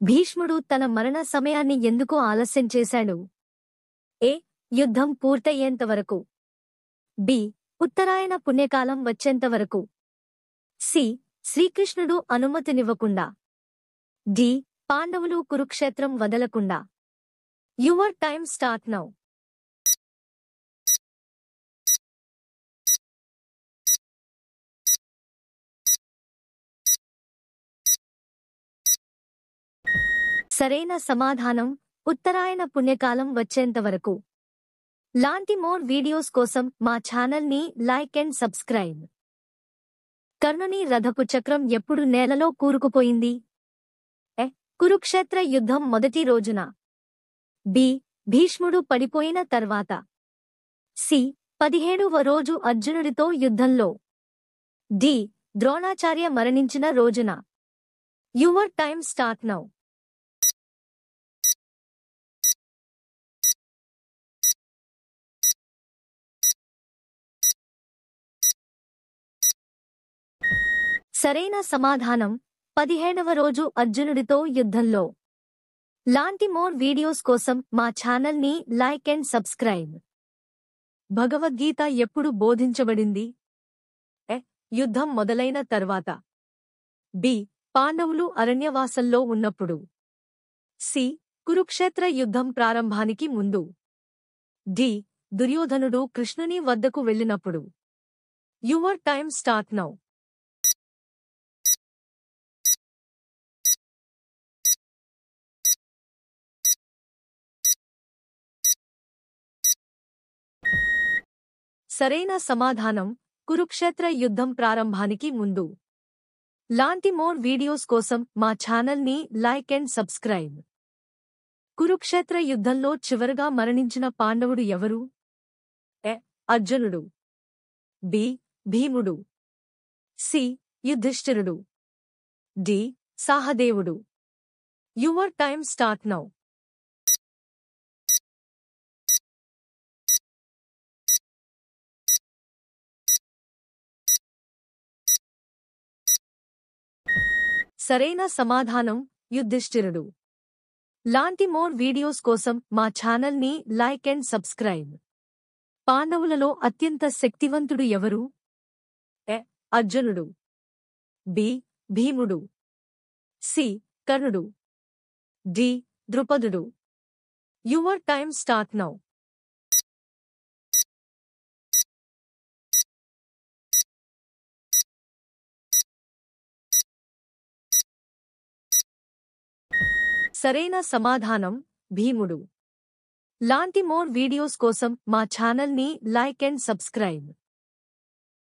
భీష్ముడు తన మరణ సమయాన్ని ఎందుకు ఆలస్యం చేశాడు? ఏ. యుద్ధం పూర్తయ్యేంతవరకు. బి. ఉత్తరాయణ పుణ్యకాలం వచ్చేంతవరకు. సి. శ్రీకృష్ణుడు అనుమతినివ్వకుండా. డి. పాండవులు కురుక్షేత్రం వదలకుండా. Your time start now. సరైన సమాధానం ఉత్తరాయణ పుణ్యకాలం వచ్చేంతవరకు. లాంటి మోర్ వీడియోస్ కోసం మా ఛానల్ని లైక్ అండ్ సబ్స్క్రైబ్. కర్ణుని రథపు చక్రం ఎప్పుడు నేలలో కూరుకుపోయింది? ఎ. కురుక్షేత్ర యుద్ధం మొదటి రోజున. బి. భీష్ముడు పడిపోయిన తర్వాత. సి. 17వ రోజు అర్జునుడితో యుద్ధంలో. డి. ద్రోణాచార్య మరణించిన రోజున. Your time start now. సరైన సమాధానం 17వ రోజు అర్జునుడితో యుద్ధంలో. లాంటి మోర్ వీడియోస్ కోసం మా ఛానల్ని లైక్ అండ్ సబ్స్క్రైబ్. భగవద్గీత ఎప్పుడు బోధించబడింది? ఎ. యుద్ధం మొదలైన తర్వాత. బి. పాండవులు అరణ్యవాసంలో ఉన్నప్పుడు. సి. కురుక్షేత్ర యుద్ధం ప్రారంభానికి ముందు. డి. దుర్యోధనుడు కృష్ణుని వద్దకు వెళ్ళినప్పుడు. Your time start now. సరైన సమాధానం కురుక్షేత్ర యుద్ధం ప్రారంభానికి ముందు. లాంటి మోర్ వీడియోస్ కోసం మా ఛానల్ని లైక్ అండ్ సబ్స్క్రైబ్. కురుక్షేత్ర యుద్ధంలో చివరగా మరణించిన పాండవుడు ఎవరు? ఎ. అర్జునుడు. బి. భీముడు. సి. యుధిష్ఠిరుడు. డి. సాహదేవుడు. Your time start now. సరైన సమాధానం యుధిష్ఠిరుడు. లాంటి మోర్ వీడియోస్ కోసం మా ఛానల్ని లైక్ అండ్ సబ్స్క్రైబ్. పాండవులలో అత్యంత శక్తివంతుడు ఎవరు? ఎ. అర్జునుడు. బి. భీముడు. సి. కర్ణుడు. డి. ద్రుపదుడు. Your time start now. సరైన సమాధానం భీముడు. లాంటి మోర్ వీడియోస్ కోసం మా ఛానల్ని లైక్ అండ్ సబ్స్క్రైబ్.